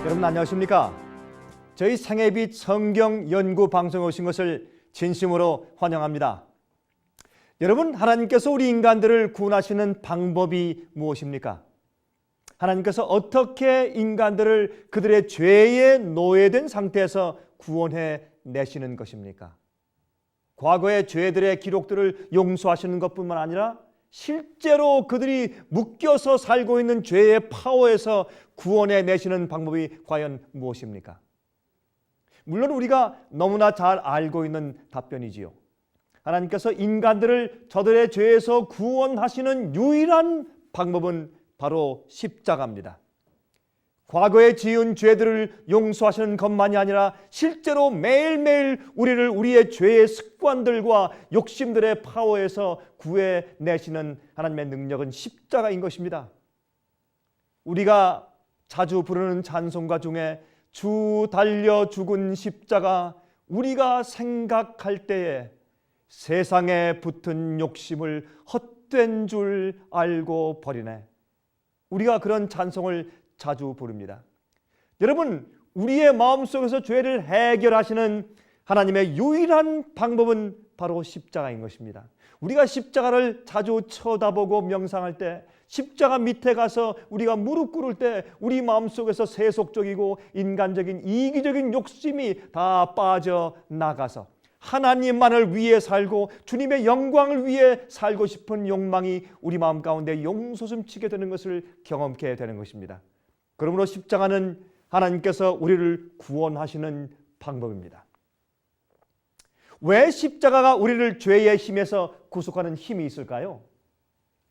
여러분 안녕하십니까? 저희 생애빛 성경 연구 방송에 오신 것을 진심으로 환영합니다. 여러분, 하나님께서 우리 인간들을 구원하시는 방법이 무엇입니까? 하나님께서 어떻게 인간들을 그들의 죄에 노예된 상태에서 구원해 내시는 것입니까? 과거의 죄들의 기록들을 용서하시는 것뿐만 아니라 실제로 그들이 묶여서 살고 있는 죄의 파워에서 구원해 내시는 방법이 과연 무엇입니까? 물론 우리가 너무나 잘 알고 있는 답변이지요. 하나님께서 인간들을 저들의 죄에서 구원하시는 유일한 방법은 바로 십자가입니다. 과거에 지은 죄들을 용서하시는 것만이 아니라 실제로 매일매일 우리를 우리의 죄의 습관들과 욕심들의 파워에서 구해내시는 하나님의 능력은 십자가인 것입니다. 우리가 자주 부르는 찬송가 중에 주 달려 죽은 십자가, 우리가 생각할 때에 세상에 붙은 욕심을 헛된 줄 알고 버리네. 우리가 그런 찬송을 자주 부릅니다. 여러분, 우리의 마음속에서 죄를 해결하시는 하나님의 유일한 방법은 바로 십자가인 것입니다. 우리가 십자가를 자주 쳐다보고 명상할 때, 십자가 밑에 가서 우리가 무릎 꿇을 때 우리 마음속에서 세속적이고 인간적인 이기적인 욕심이 다 빠져나가서 하나님만을 위해 살고 주님의 영광을 위해 살고 싶은 욕망이 우리 마음 가운데 용솟음치게 되는 것을 경험케 되는 것입니다. 그러므로 십자가는 하나님께서 우리를 구원하시는 방법입니다. 왜 십자가가 우리를 죄의 힘에서 구속하는 힘이 있을까요?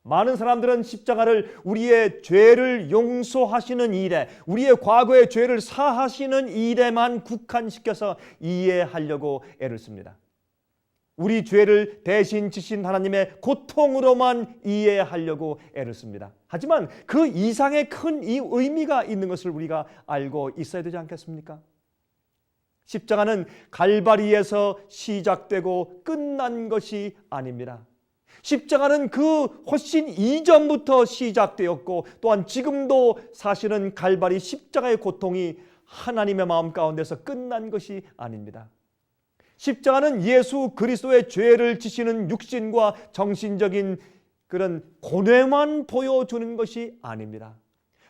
많은 사람들은 십자가를 우리의 죄를 용서하시는 일에, 우리의 과거의 죄를 사하시는 일에만 국한시켜서 이해하려고 애를 씁니다. 우리 죄를 대신 지신 하나님의 고통으로만 이해하려고 애를 씁니다. 하지만 그 이상의 큰 이 의미가 있는 것을 우리가 알고 있어야 되지 않겠습니까? 십자가는 갈바리에서 시작되고 끝난 것이 아닙니다. 십자가는 그 훨씬 이전부터 시작되었고 또한 지금도 사실은 갈바리 십자가의 고통이 하나님의 마음 가운데서 끝난 것이 아닙니다. 십자가는 예수 그리스도의 죄를 지시는 육신과 정신적인 그런 고뇌만 보여주는 것이 아닙니다.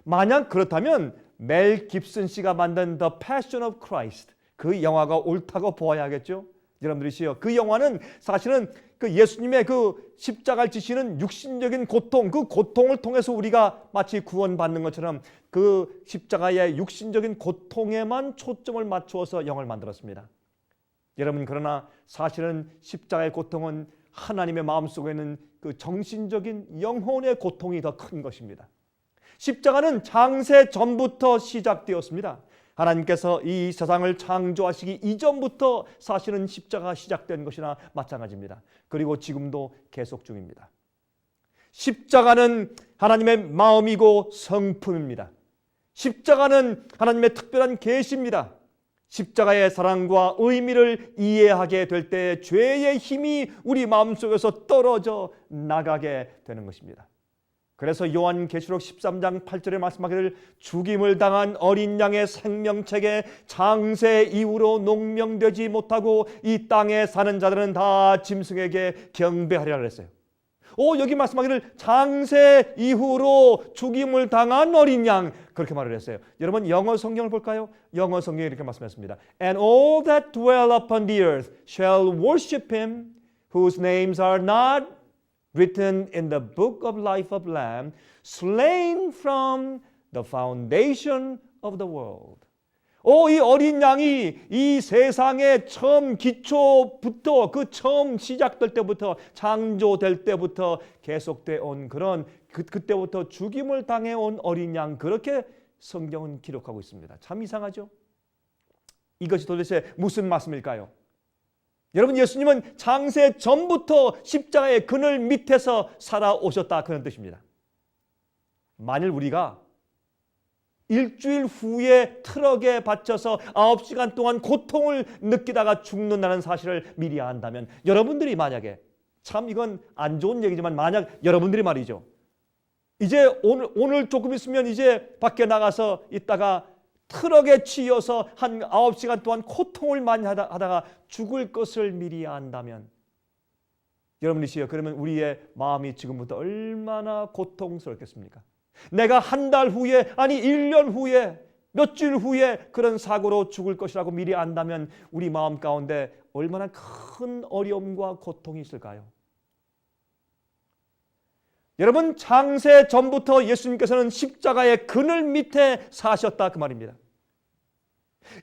만약 그렇다면 멜 깁슨 씨가 만든 The Passion of Christ, 그 영화가 옳다고 보아야겠죠. 여러분들이시요, 그 영화는 사실은 그 예수님의 그 십자가를 지시는 육신적인 고통, 그 고통을 통해서 우리가 마치 구원받는 것처럼 그 십자가의 육신적인 고통에만 초점을 맞추어서 영화를 만들었습니다. 여러분, 그러나 사실은 십자가의 고통은 하나님의 마음속에 있는 그 정신적인 영혼의 고통이 더 큰 것입니다. 십자가는 창세 전부터 시작되었습니다. 하나님께서 이 세상을 창조하시기 이전부터 사실은 십자가가 시작된 것이나 마찬가지입니다. 그리고 지금도 계속 중입니다. 십자가는 하나님의 마음이고 성품입니다. 십자가는 하나님의 특별한 계시입니다. 십자가의 사랑과 의미를 이해하게 될 때 죄의 힘이 우리 마음속에서 떨어져 나가게 되는 것입니다. 그래서 요한계시록 13장 8절에 말씀하기를 죽임을 당한 어린 양의 생명책에 창세 이후로 농명되지 못하고 이 땅에 사는 자들은 다 짐승에게 경배하리라 그랬어요. 여기 말씀하기를 창세 이후로 죽임을 당한 어린 양, 그렇게 말을 했어요. 여러분, 영어 성경을 볼까요? 영어 성경이 이렇게 말씀했습니다. And all that dwell upon the earth shall worship him, whose names are not written in the book of life of Lamb, slain from the foundation of the world. 이 어린 양이 이 세상의 처음 기초부터, 그 처음 시작될 때부터, 창조될 때부터 계속돼 온 그런 그때부터 죽임을 당해온 어린 양, 그렇게 성경은 기록하고 있습니다. 참 이상하죠? 이것이 도대체 무슨 말씀일까요? 여러분, 예수님은 창세 전부터 십자가의 그늘 밑에서 살아오셨다, 그런 뜻입니다. 만일 우리가 일주일 후에 트럭에 받쳐서 9시간 동안 고통을 느끼다가 죽는다는 사실을 미리 안다면, 여러분들이 만약에, 참 이건 안 좋은 얘기지만 만약 여러분들이 말이죠, 이제 오늘 조금 있으면 이제 밖에 나가서 있다가 트럭에 치여서 한 9시간 동안 고통을 많이 하다가 죽을 것을 미리 안다면 여러분이시여, 그러면 우리의 마음이 지금부터 얼마나 고통스럽겠습니까? 내가 한 달 후에, 아니 1년 후에, 몇 주일 후에 그런 사고로 죽을 것이라고 미리 안다면 우리 마음 가운데 얼마나 큰 어려움과 고통이 있을까요? 여러분, 창세 전부터 예수님께서는 십자가의 그늘 밑에 사셨다 그 말입니다.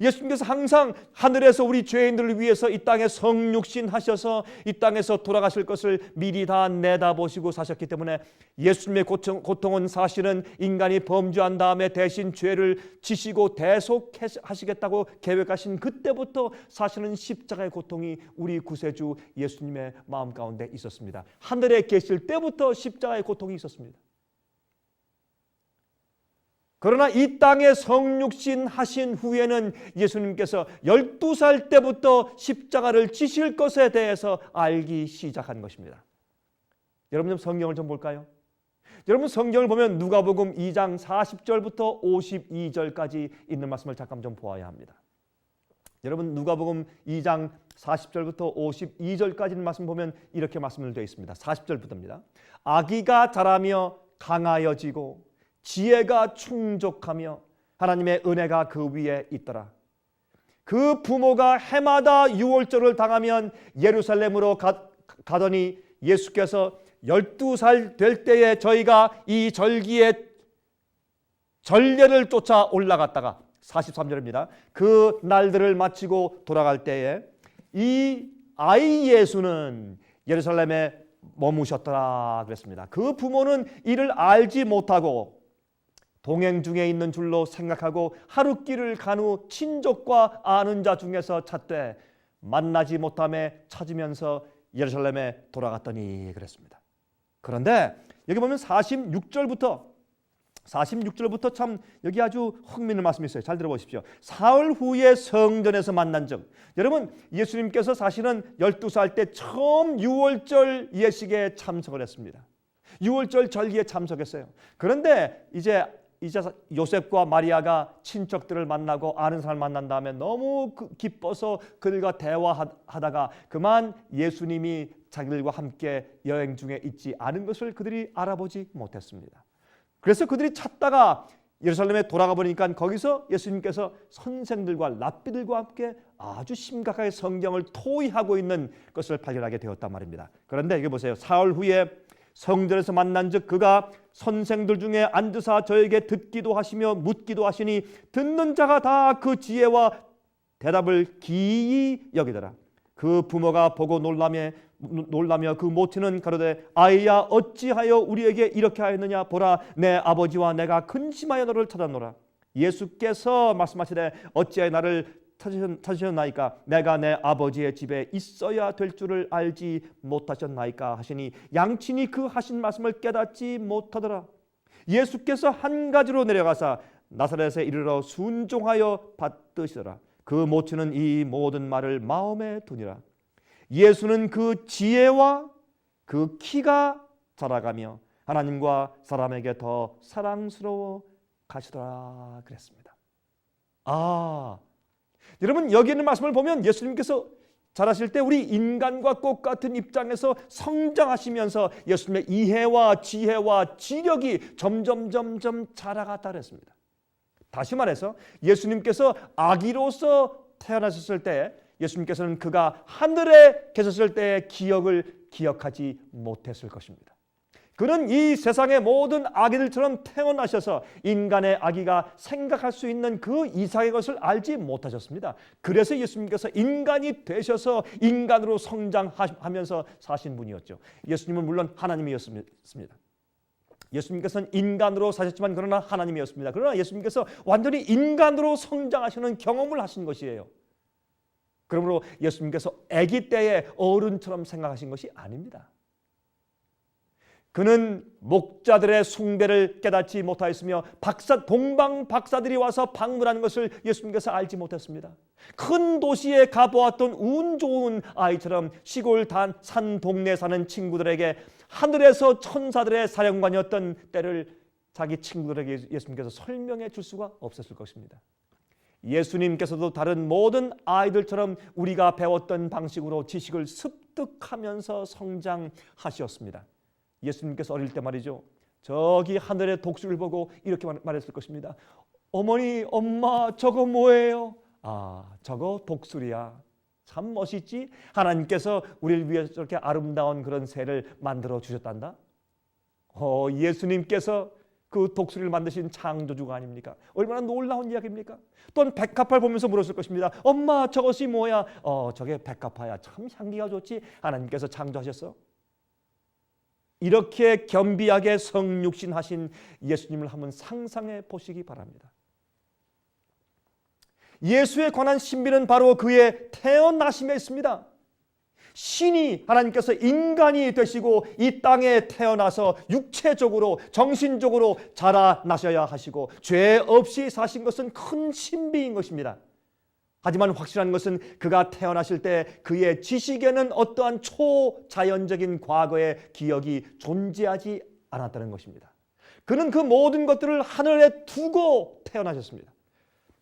예수님께서 항상 하늘에서 우리 죄인들을 위해서 이 땅에 성육신 하셔서 이 땅에서 돌아가실 것을 미리 다 내다보시고 사셨기 때문에 예수님의 고통은 사실은 인간이 범죄한 다음에 대신 죄를 지시고 대속하시겠다고 계획하신 그때부터 사실은 십자가의 고통이 우리 구세주 예수님의 마음 가운데 있었습니다. 하늘에 계실 때부터 십자가의 고통이 있었습니다. 그러나 이 땅에 성육신 하신 후에는 예수님께서 12살 때부터 십자가를 지실 것에 대해서 알기 시작한 것입니다. 여러분, 성경을 좀 볼까요? 여러분, 성경을 보면 누가복음 2장 40절부터 52절까지 있는 말씀을 잠깐 좀 보아야 합니다. 여러분, 누가복음 2장 40절부터 52절까지 있는 말씀 보면 이렇게 말씀을 되어 있습니다. 40절부터입니다. 아기가 자라며 강하여지고 지혜가 충족하며 하나님의 은혜가 그 위에 있더라. 그 부모가 해마다 유월절을 당하면 예루살렘으로 가더니 예수께서 12살 될 때에 저희가 이 절기에 전례를 쫓아 올라갔다가 43절입니다. 그 날들을 마치고 돌아갈 때에 이 아이 예수는 예루살렘에 머무셨더라 그랬습니다. 그 부모는 이를 알지 못하고 동행 중에 있는 줄로 생각하고 하루 길을 간 후 친족과 아는 자 중에서 찾되 만나지 못함에 찾으면서 예루살렘에 돌아갔더니 그랬습니다. 그런데 여기 보면 46절부터 참 여기 아주 흥미있는 말씀이 있어요. 잘 들어보십시오. 사흘 후에 성전에서 만난 즉, 여러분, 예수님께서 사실은 12살 때 처음 유월절 예식에 참석을 했습니다. 유월절 절기에 참석했어요. 그런데 이제 요셉과 마리아가 친척들을 만나고 아는 사람을 만난 다음에 너무 기뻐서 그들과 대화하다가 그만 예수님이 자기들과 함께 여행 중에 있지 않은 것을 그들이 알아보지 못했습니다. 그래서 그들이 찾다가 예루살렘에 돌아가 보니까 거기서 예수님께서 선생들과 랍비들과 함께 아주 심각하게 성경을 토의하고 있는 것을 발견하게 되었단 말입니다. 그런데 여기 보세요. 사흘 후에 성전에서 만난 즉 그가 선생들 중에 앉으사 저에게 듣기도 하시며 묻기도 하시니 듣는 자가 다 그 지혜와 대답을 기이 여기더라. 그 부모가 보고 놀라며 그 모친은 가로되 아이야 어찌하여 우리에게 이렇게 하였느냐 보라 내 아버지와 내가 근심하여 너를 찾았노라. 예수께서 말씀하시되 어찌하여 나를 찾으셨나이까 내가 내 아버지의 집에 있어야 될 줄을 알지 못하셨나이까 하시니 양친이 그 하신 말씀을 깨닫지 못하더라. 예수께서 한 가지로 내려가사 나사렛에 이르러 순종하여 받드시더라. 그 모친은 이 모든 말을 마음에 두니라. 예수는 그 지혜와 그 키가 자라가며 하나님과 사람에게 더 사랑스러워 가시더라 그랬습니다. 여러분, 여기 있는 말씀을 보면 예수님께서 자라실 때 우리 인간과 똑같은 입장에서 성장하시면서 예수님의 이해와 지혜와 지력이 점점 자라갔다 그랬습니다. 다시 말해서 예수님께서 아기로서 태어나셨을 때 예수님께서는 그가 하늘에 계셨을 때의 기억을 기억하지 못했을 것입니다. 그는 이 세상의 모든 아기들처럼 태어나셔서 인간의 아기가 생각할 수 있는 그 이상의 것을 알지 못하셨습니다. 그래서 예수님께서 인간이 되셔서 인간으로 성장하면서 사신 분이었죠. 예수님은 물론 하나님이었습니다. 예수님께서는 인간으로 사셨지만 그러나 하나님이었습니다. 그러나 예수님께서 완전히 인간으로 성장하시는 경험을 하신 것이에요. 그러므로 예수님께서 아기 때의 어른처럼 생각하신 것이 아닙니다. 그는 목자들의 숭배를 깨닫지 못하였으며 동방 박사들이 와서 방문하는 것을 예수님께서 알지 못했습니다. 큰 도시에 가보았던 운 좋은 아이처럼 시골 산 동네에 사는 친구들에게 하늘에서 천사들의 사령관이었던 때를 자기 친구들에게 예수님께서 설명해 줄 수가 없었을 것입니다. 예수님께서도 다른 모든 아이들처럼 우리가 배웠던 방식으로 지식을 습득하면서 성장하셨습니다. 예수님께서 어릴 때 말이죠, 저기 하늘의 독수리를 보고 이렇게 말했을 것입니다. 어머니, 엄마, 저거 뭐예요? 아, 저거 독수리야. 참 멋있지? 하나님께서 우리를 위해서 저렇게 아름다운 그런 새를 만들어 주셨단다. 예수님께서 그 독수리를 만드신 창조주가 아닙니까? 얼마나 놀라운 이야기입니까? 또한 백합화를 보면서 물었을 것입니다. 엄마, 저것이 뭐야? 저게 백합화야. 참 향기가 좋지? 하나님께서 창조하셨어. 이렇게 겸비하게 성육신하신 예수님을 한번 상상해 보시기 바랍니다. 예수에 관한 신비는 바로 그의 태어나심에 있습니다. 신이 하나님께서 인간이 되시고 이 땅에 태어나서 육체적으로 정신적으로 자라나셔야 하시고 죄 없이 사신 것은 큰 신비인 것입니다. 하지만 확실한 것은 그가 태어나실 때 그의 지식에는 어떠한 초자연적인 과거의 기억이 존재하지 않았다는 것입니다. 그는 그 모든 것들을 하늘에 두고 태어나셨습니다.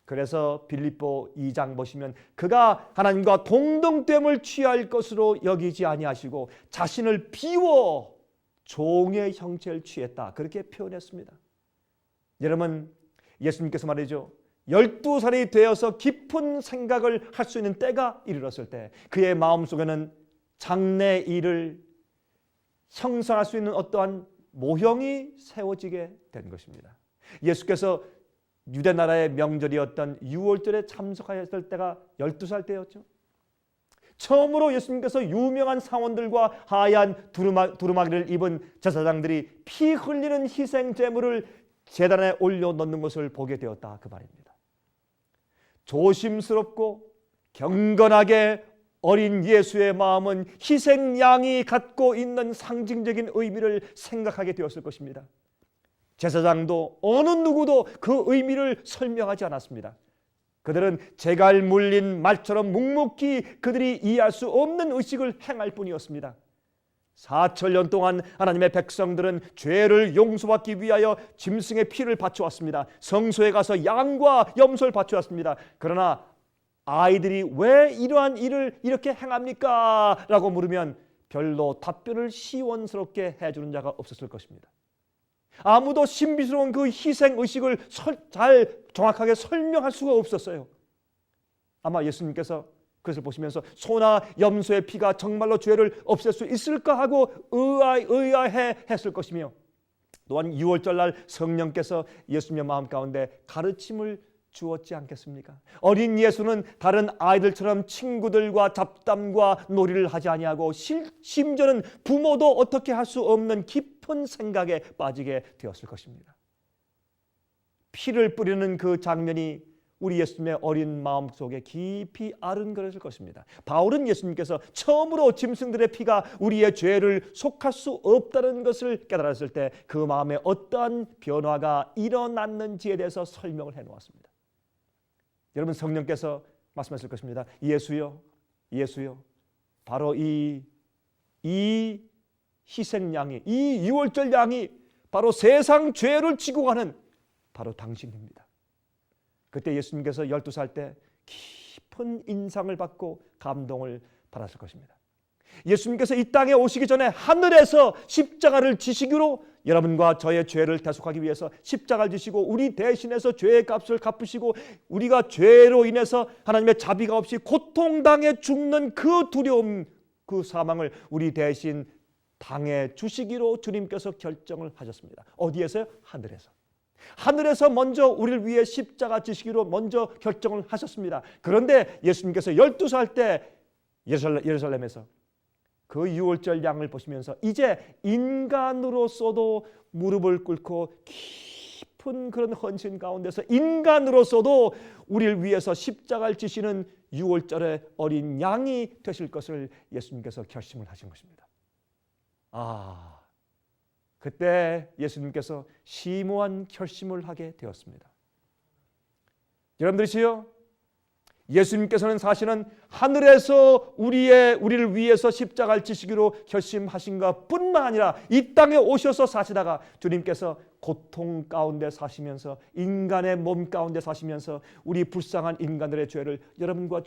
그래서 빌립보 2장 보시면 그가 하나님과 동등됨을 취할 것으로 여기지 아니하시고 자신을 비워 종의 형체를 취했다, 그렇게 표현했습니다. 여러분, 예수님께서 말이죠, 12살이 되어서 깊은 생각을 할 수 있는 때가 이르렀을 때 그의 마음속에는 장래 일을 형성할 수 있는 어떠한 모형이 세워지게 된 것입니다. 예수께서 유대 나라의 명절이었던 유월절에 참석하였을 때가 12살 때였죠. 처음으로 예수님께서 유명한 상원들과 하얀 두루마기를 입은 제사장들이 피 흘리는 희생 제물을 제단에 올려놓는 것을 보게 되었다, 그 말입니다. 조심스럽고 경건하게 어린 예수의 마음은 희생양이 갖고 있는 상징적인 의미를 생각하게 되었을 것입니다. 제사장도 어느 누구도 그 의미를 설명하지 않았습니다. 그들은 제갈 물린 말처럼 묵묵히 그들이 이해할 수 없는 의식을 행할 뿐이었습니다. 4천년 동안 하나님의 백성들은 죄를 용서받기 위하여 짐승의 피를 바쳐왔습니다. 성소에 가서 양과 염소를 바쳐왔습니다. 그러나 아이들이 왜 이러한 일을 이렇게 행합니까? 라고 물으면 별로 답변을 시원스럽게 해주는 자가 없었을 것입니다. 아무도 신비스러운 그 희생의식을 잘 정확하게 설명할 수가 없었어요. 아마 예수님께서 그것을 보시면서 소나 염소의 피가 정말로 죄를 없앨 수 있을까 하고 의아해 했을 것이며, 또한 유월절날 성령께서 예수님의 마음 가운데 가르침을 주었지 않겠습니까? 어린 예수는 다른 아이들처럼 친구들과 잡담과 놀이를 하지 아니하고 심지어는 부모도 어떻게 할 수 없는 깊은 생각에 빠지게 되었을 것입니다. 피를 뿌리는 그 장면이 우리 예수님의 어린 마음속에 깊이 아른거렸을 것입니다. 바울은 예수님께서 처음으로 짐승들의 피가 우리의 죄를 속할 수 없다는 것을 깨달았을 때 그 마음에 어떠한 변화가 일어났는지에 대해서 설명을 해놓았습니다. 여러분, 성령께서 말씀하실 것입니다. 예수여, 예수여, 바로 이 희생양이, 이 유월절 양이 바로 세상 죄를 지고 가는 바로 당신입니다. 그때 예수님께서 12살 때 깊은 인상을 받고 감동을 받았을 것입니다. 예수님께서 이 땅에 오시기 전에 하늘에서 십자가를 지시기로 여러분과 저의 죄를 대속하기 위해서 십자가를 지시고 우리 대신해서 죄의 값을 갚으시고 우리가 죄로 인해서 하나님의 자비가 없이 고통당해 죽는 그 두려움, 그 사망을 우리 대신 당해 주시기로 주님께서 결정을 하셨습니다. 어디에서요? 하늘에서. 하늘에서 먼저 우리를 위해 십자가 지시기로 먼저 결정을 하셨습니다. 그런데 예수님께서 12살 때 예루살렘에서 그 유월절 양을 보시면서 이제 인간으로서도 무릎을 꿇고 깊은 그런 헌신 가운데서 인간으로서도 우리를 위해서 십자가를 지시는 유월절의 어린 양이 되실 것을 예수님께서 결심을 하신 것입니다. 그때 예수님께서 심오한 결심을 하게 되었습니다. 여러분들이시요, 예수님께서는 사실은 하늘에서 우리를 위해서 십자가를 지시기로 결심하신 것 뿐만 아니라 이 땅에 오셔서 사시다가 주님께서 고통 가운데 사시면서 인간의 몸 가운데 사시면서 우리 불쌍한 인간들의 죄를, 여러분과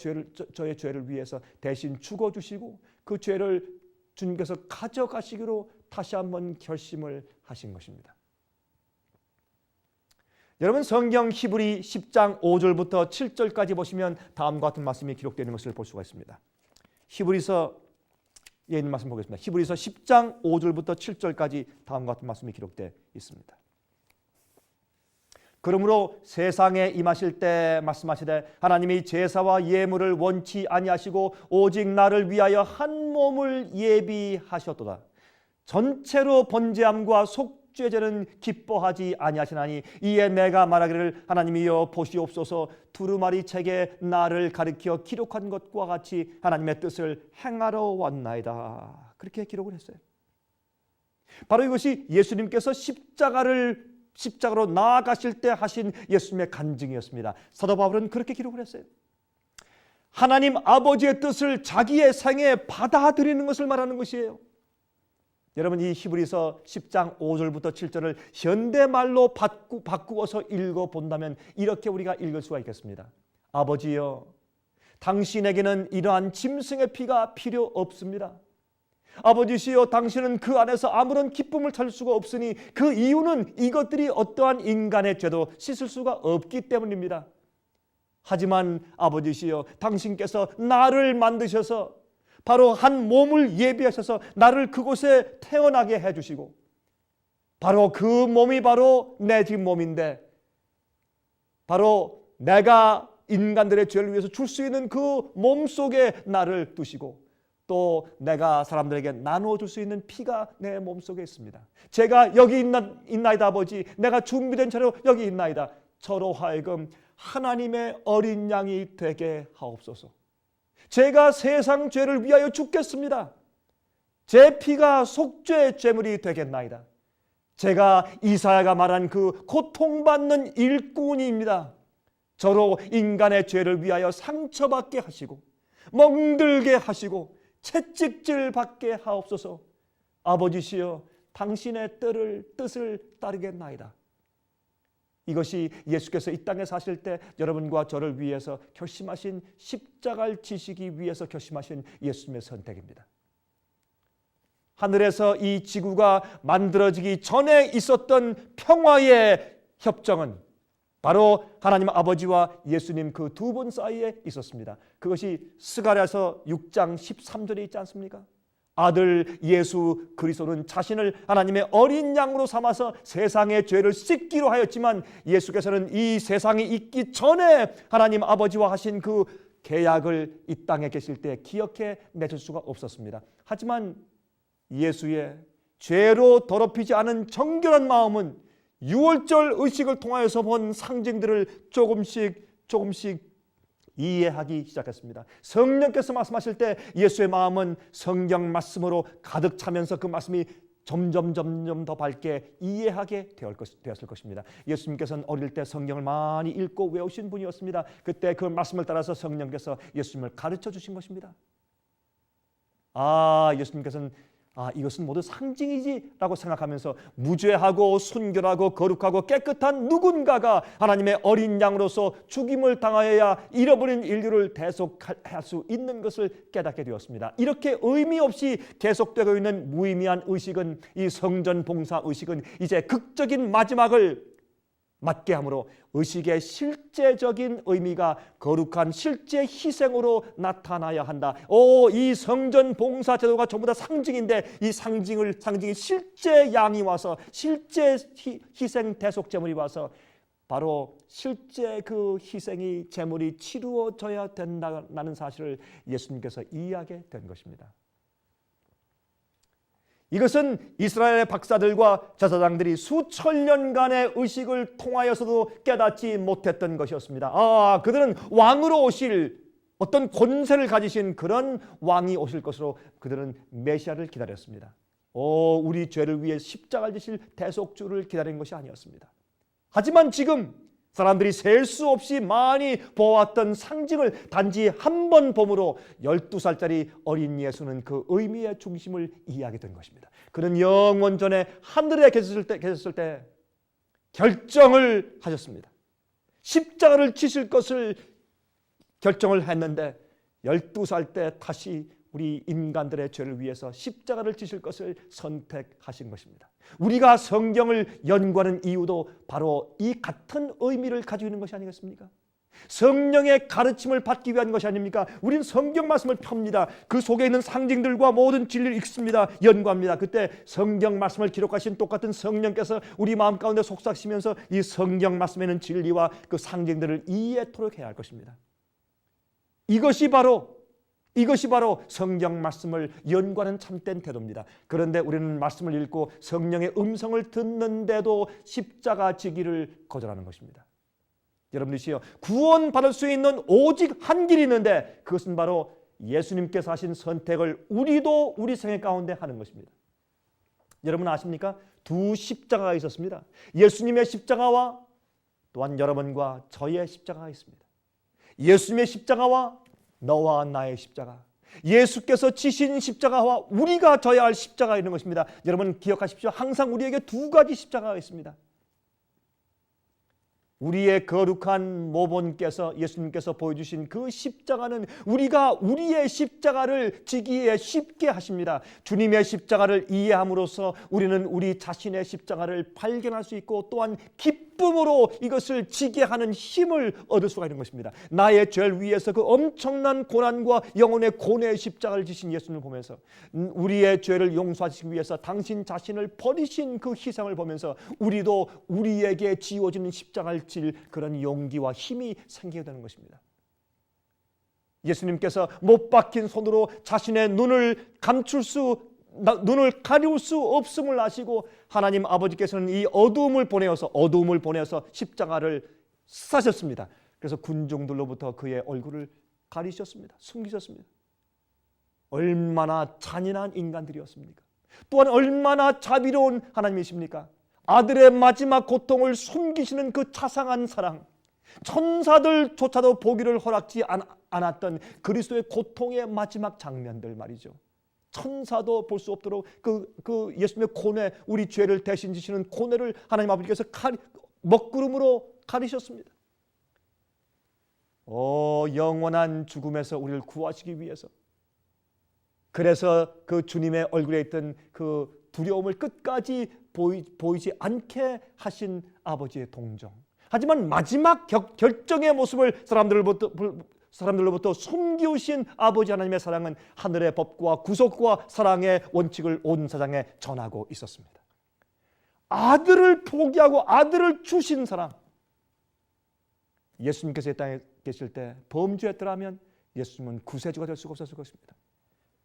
저의 죄를 위해서 대신 죽어주시고 그 죄를 주님께서 가져가시기로 다시 한번 결심을 하신 것입니다. 여러분, 성경 히브리 10장 5절부터 7절까지 보시면 다음과 같은 말씀이 기록되는 것을 볼 수가 있습니다. 히브리서에 있는 말씀 보겠습니다. 히브리서 10장 5절부터 7절까지 다음과 같은 말씀이 기록되어 있습니다. 그러므로 세상에 임하실 때 말씀하시되 하나님이 제사와 예물을 원치 아니하시고 오직 나를 위하여 한 몸을 예비하셨도다. 전체로 번제함과 속죄제는 기뻐하지 아니하시나니 이에 내가 말하기를 하나님이여 보시옵소서 두루마리 책에 나를 가리켜 기록한 것과 같이 하나님의 뜻을 행하러 왔나이다. 그렇게 기록을 했어요. 바로 이것이 예수님께서 십자가로 나아가실 때 하신 예수님의 간증이었습니다. 사도 바울은 그렇게 기록을 했어요. 하나님 아버지의 뜻을 자기의 생에 받아들이는 것을 말하는 것이에요. 여러분, 이 히브리서 10장 5절부터 7절을 현대말로 바꾸어서 읽어본다면 이렇게 우리가 읽을 수가 있겠습니다. 아버지여, 당신에게는 이러한 짐승의 피가 필요 없습니다. 아버지시여, 당신은 그 안에서 아무런 기쁨을 찾을 수가 없으니 그 이유는 이것들이 어떠한 인간의 죄도 씻을 수가 없기 때문입니다. 하지만 아버지시여, 당신께서 나를 만드셔서 바로 한 몸을 예비하셔서 나를 그곳에 태어나게 해주시고 바로 그 몸이 바로 내 지금 몸인데 바로 내가 인간들의 죄를 위해서 줄 수 있는 그 몸 속에 나를 두시고 또 내가 사람들에게 나누어줄 수 있는 피가 내 몸속에 있습니다. 제가 여기 있나이다 아버지, 내가 준비된 채로 여기 있나이다. 저로 하여금 하나님의 어린 양이 되게 하옵소서. 제가 세상 죄를 위하여 죽겠습니다. 제 피가 속죄 제물이 되겠나이다. 제가 이사야가 말한 그 고통받는 일꾼입니다. 저로 인간의 죄를 위하여 상처받게 하시고 멍들게 하시고 채찍질 받게 하옵소서. 아버지시여, 당신의 뜻을 따르겠나이다. 이것이 예수께서 이 땅에 사실 때 여러분과 저를 위해서 결심하신 십자가를 지시기 위해서 결심하신 예수님의 선택입니다. 하늘에서 이 지구가 만들어지기 전에 있었던 평화의 협정은 바로 하나님 아버지와 예수님 그 두 분 사이에 있었습니다. 그것이 스가랴서 6장 13절에 있지 않습니까? 아들 예수 그리스도는 자신을 하나님의 어린 양으로 삼아서 세상의 죄를 씻기로 하였지만 예수께서는 이 세상이 있기 전에 하나님 아버지와 하신 그 계약을 이 땅에 계실 때 기억해 내줄 수가 없었습니다. 하지만 예수의 죄로 더럽히지 않은 정결한 마음은 유월절 의식을 통하여서 본 상징들을 조금씩 이해하기 시작했습니다. 성령께서 말씀하실 때 예수의 마음은 성경 말씀으로 가득 차면서 그 말씀이 점점 더 밝게 이해하게 되었을 것입니다. 예수님께서는 어릴 때 성경을 많이 읽고 외우신 분이었습니다. 그때 그 말씀을 따라서 성령께서 예수님을 가르쳐 주신 것입니다. 예수님께서는 이것은 모두 상징이지 라고 생각하면서 무죄하고 순결하고 거룩하고 깨끗한 누군가가 하나님의 어린 양으로서 죽임을 당하여야 잃어버린 인류를 대속할 수 있는 것을 깨닫게 되었습니다. 이렇게 의미 없이 계속되고 있는 무의미한 의식은, 이 성전 봉사 의식은 이제 극적인 마지막을 맞게 함으로 의식의 실제적인 의미가 거룩한 실제 희생으로 나타나야 한다. 이 성전 봉사 제도가 전부 다 상징인데 이 상징이 실제 양이 와서 실제 희생 대속 제물이 와서 바로 실제 그 희생이 제물이 치루어져야 된다는 사실을 예수님께서 이해하게 된 것입니다. 이것은 이스라엘의 박사들과 제사장들이 수천 년간의 의식을 통하여서도 깨닫지 못했던 것이었습니다. 그들은 왕으로 오실 어떤 권세를 가지신 그런 왕이 오실 것으로 그들은 메시아를 기다렸습니다. 우리 죄를 위해 십자가를 지실 대속주를 기다린 것이 아니었습니다. 하지만 지금 사람들이 셀 수 없이 많이 보았던 상징을 단지 한 번 봄으로 12살짜리 어린 예수는 그 의미의 중심을 이해하게 된 것입니다. 그는 영원 전에 하늘에 계셨을 때 결정을 하셨습니다. 십자가를 지실 것을 결정을 했는데 12살 때 다시 우리 인간들의 죄를 위해서 십자가를 지실 것을 선택하신 것입니다. 우리가 성경을 연구하는 이유도 바로 이 같은 의미를 가지고 있는 것이 아니겠습니까? 성령의 가르침을 받기 위한 것이 아닙니까? 우리는 성경 말씀을 펴니다. 그 속에 있는 상징들과 모든 진리를 읽습니다. 연구합니다. 그때 성경 말씀을 기록하신 똑같은 성령께서 우리 마음 가운데 속삭이시면서 이 성경 말씀에 있는 진리와 그 상징들을 이해토록 해야 할 것입니다. 이것이 바로 성경 말씀을 연구하는 참된 태도입니다. 그런데 우리는 말씀을 읽고 성령의 음성을 듣는데도 십자가 지기를 거절하는 것입니다. 여러분들이시여, 구원받을 수 있는 오직 한 길이 있는데 그것은 바로 예수님께서 하신 선택을 우리도 우리 생애 가운데 하는 것입니다. 여러분 아십니까? 두 십자가가 있었습니다. 예수님의 십자가와 또한 여러분과 저의 십자가가 있습니다. 예수님의 십자가와 너와 나의 십자가, 예수께서 지신 십자가와 우리가 져야 할 십자가가 있는 것입니다. 여러분 기억하십시오. 항상 우리에게 두 가지 십자가가 있습니다. 우리의 거룩한 모본께서 예수님께서 보여주신 그 십자가는 우리가 우리의 십자가를 지기에 쉽게 하십니다. 주님의 십자가를 이해함으로써 우리는 우리 자신의 십자가를 발견할 수 있고 또한 기쁨으로 이것을 지게 하는 힘을 얻을 수가 있는 것입니다. 나의 죄를 위해서 그 엄청난 고난과 영혼의 고뇌의 십자가를 지신 예수님을 보면서 우리의 죄를 용서하시기 위해서 당신 자신을 버리신 그 희생을 보면서 우리도 우리에게 지워지는 십자가를 질 그런 용기와 힘이 생기게 되는 것입니다. 예수님께서 못 박힌 손으로 자신의 눈을 가리울 수 없음을 아시고 하나님 아버지께서는 이 어두움을 보내어서 십자가를 싸셨습니다. 그래서 군중들로부터 그의 얼굴을 가리셨습니다. 숨기셨습니다. 얼마나 잔인한 인간들이었습니까? 또한 얼마나 자비로운 하나님이십니까? 아들의 마지막 고통을 숨기시는 그 자상한 사랑, 천사들조차도 보기를 허락지 않았던 그리스도의 고통의 마지막 장면들 말이죠. 천사도 볼 수 없도록 그 예수님의 고뇌, 우리 죄를 대신 지시는 고뇌를 하나님 아버지께서 먹구름으로 가리셨습니다. 영원한 죽음에서 우리를 구하시기 위해서, 그래서 그 주님의 얼굴에 있던 그 두려움을 끝까지 보이지 않게 하신 아버지의 동정. 하지만 마지막 결정의 모습을 사람들로부터 숨기우신 아버지 하나님의 사랑은 하늘의 법과 구속과 사랑의 원칙을 온 세상에 전하고 있었습니다. 아들을 포기하고 아들을 주신 사랑. 예수님께서 이 땅에 계실 때 범죄했더라면 예수님은 구세주가 될 수가 없었을 것입니다.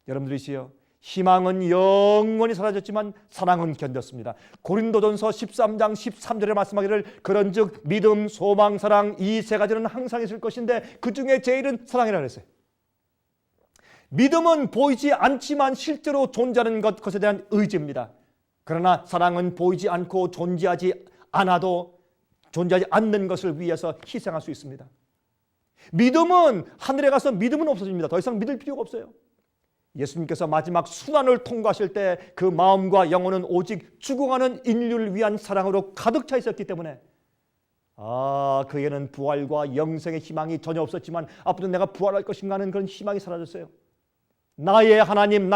여러분들이시여, 희망은 영원히 사라졌지만 사랑은 견뎠습니다. 고린도전서 13장 13절에 말씀하기를 그런즉 믿음, 소망, 사랑 이 세 가지는 항상 있을 것인데 그 중에 제일은 사랑이라고 했어요. 믿음은 보이지 않지만 실제로 존재하는 것에 대한 의지입니다. 그러나 사랑은 보이지 않고 존재하지 않는 것을 위해서 희생할 수 있습니다. 믿음은 하늘에 가서 믿음은 없어집니다. 더 이상 믿을 필요가 없어요. 예수님께서 마지막 순환을 통과하실 때 그 마음과 영혼은 오직 죽어가는 인류를 위한 사랑으로 가득 차 있었기 때문에 그에는 부활과 영생의 희망이 전혀 없었지만 앞으로 내가 부활할 것인가 하는 그런 희망이 사라졌어요. 나의 하나님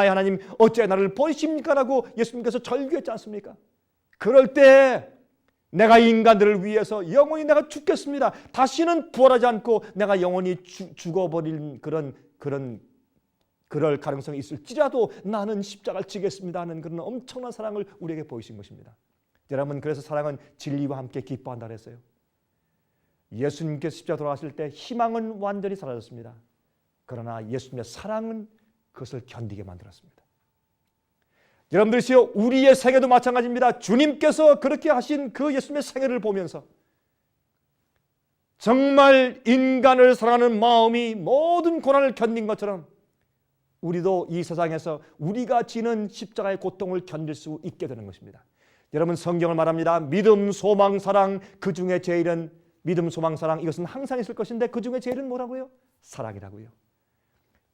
어찌 나를 버리십니까? 라고 예수님께서 절규했지 않습니까? 그럴 때 내가 인간들을 위해서 영원히 내가 죽겠습니다. 다시는 부활하지 않고 내가 영원히 죽어버린 그럴 가능성이 있을지라도 나는 십자가를 지겠습니다 하는 그런 엄청난 사랑을 우리에게 보이신 것입니다. 여러분, 그래서 사랑은 진리와 함께 기뻐한다 그랬어요. 예수님께서 십자가 돌아가실 때 희망은 완전히 사라졌습니다. 그러나 예수님의 사랑은 그것을 견디게 만들었습니다. 여러분들이시여, 우리의 생애도 마찬가지입니다. 주님께서 그렇게 하신 그 예수님의 생애를 보면서 정말 인간을 사랑하는 마음이 모든 고난을 견딘 것처럼 우리도 이 세상에서 우리가 지는 십자가의 고통을 견딜 수 있게 되는 것입니다. 여러분, 성경을 말합니다. 믿음, 소망, 사랑 그 중에 제일은 믿음, 소망, 사랑 이것은 항상 있을 것인데 그 중에 제일은 뭐라고요? 사랑이라고요.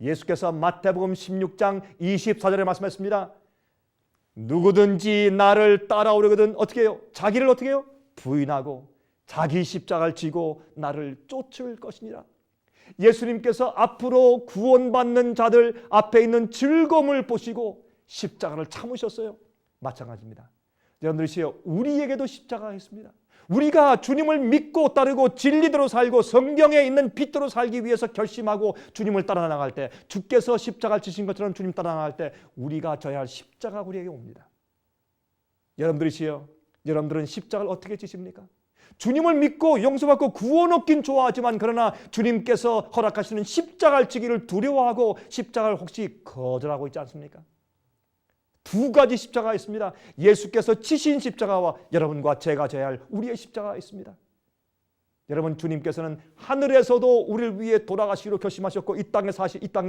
예수께서 마태복음 16장 24절에 말씀했습니다. 누구든지 나를 따라오려거든 어떻게 해요? 자기를 어떻게 해요? 부인하고 자기 십자가를 지고 나를 쫓을 것이니라. 예수님께서 앞으로 구원받는 자들 앞에 있는 즐거움을 보시고 십자가를 참으셨어요. 마찬가지입니다. 여러분들이시여, 우리에게도 십자가가 있습니다. 우리가 주님을 믿고 따르고 진리대로 살고 성경에 있는 빛대로 살기 위해서 결심하고 주님을 따라 나갈 때, 주께서 십자가를 지신 것처럼 주님 따라 나갈 때 우리가 져야 할 십자가가 우리에게 옵니다. 여러분들이시여, 여러분들은 십자가를 어떻게 지십니까? 주님을 믿고 용서받고 구원 얻긴 좋아하지만 그러나 주님께서 허락하시는 십자가를 지기를 두려워하고 십자가를 혹시 거절하고 있지 않습니까? 두 가지 십자가가 있습니다. 예수께서 지신 십자가와 여러분과 제가 져야 할 우리의 십자가가 있습니다. 여러분, 주님께서는 하늘에서도 우리를 위해 돌아가시기로 결심하셨고 이 땅에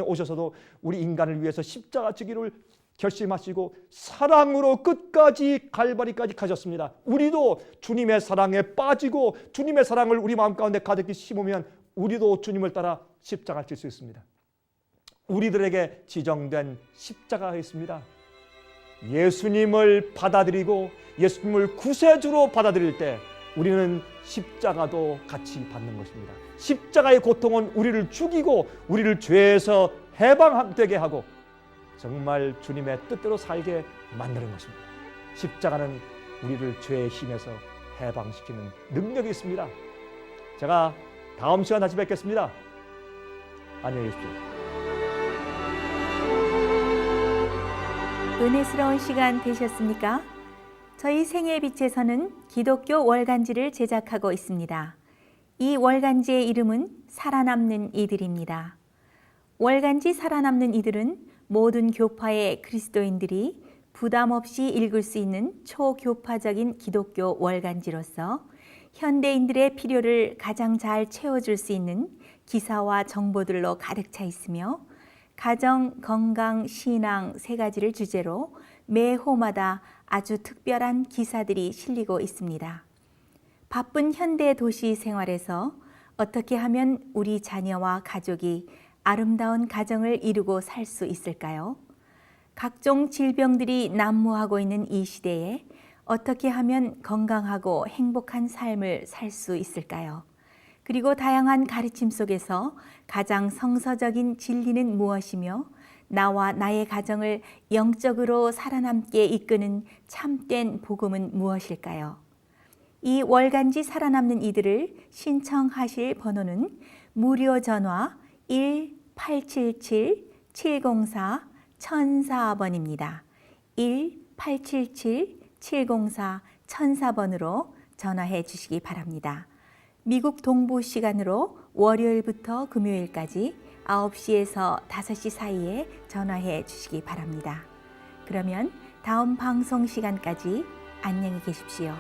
오셔서도 우리 인간을 위해서 십자가 지기를 결심하시고 사랑으로 끝까지 갈바리까지 가셨습니다. 우리도 주님의 사랑에 빠지고 주님의 사랑을 우리 마음 가운데 가득히 심으면 우리도 주님을 따라 십자가를 질 수 있습니다. 우리들에게 지정된 십자가가 있습니다. 예수님을 받아들이고 예수님을 구세주로 받아들일 때 우리는 십자가도 같이 받는 것입니다. 십자가의 고통은 우리를 죽이고 우리를 죄에서 해방되게 하고 정말 주님의 뜻대로 살게 만드는 것입니다. 십자가는 우리를 죄의 힘에서 해방시키는 능력이 있습니다. 제가 다음 시간 다시 뵙겠습니다. 안녕히 계십시오. 은혜스러운 시간 되셨습니까? 저희 생애의 빛에서는 기독교 월간지를 제작하고 있습니다. 이 월간지의 이름은 살아남는 이들입니다. 월간지 살아남는 이들은 모든 교파의 그리스도인들이 부담 없이 읽을 수 있는 초교파적인 기독교 월간지로서 현대인들의 필요를 가장 잘 채워줄 수 있는 기사와 정보들로 가득 차 있으며 가정, 건강, 신앙 세 가지를 주제로 매 호마다 아주 특별한 기사들이 실리고 있습니다. 바쁜 현대 도시 생활에서 어떻게 하면 우리 자녀와 가족이 아름다운 가정을 이루고 살 수 있을까요? 각종 질병들이 난무하고 있는 이 시대에 어떻게 하면 건강하고 행복한 삶을 살 수 있을까요? 그리고 다양한 가르침 속에서 가장 성서적인 진리는 무엇이며 나와 나의 가정을 영적으로 살아남게 이끄는 참된 복음은 무엇일까요? 이 월간지 살아남는 이들을 신청하실 번호는 무료 전화 1-877-704-1004번입니다. 1-877-704-1004번으로 전화해 주시기 바랍니다. 미국 동부 시간으로 월요일부터 금요일까지 9시에서 5시 사이에 전화해 주시기 바랍니다. 그러면 다음 방송 시간까지 안녕히 계십시오.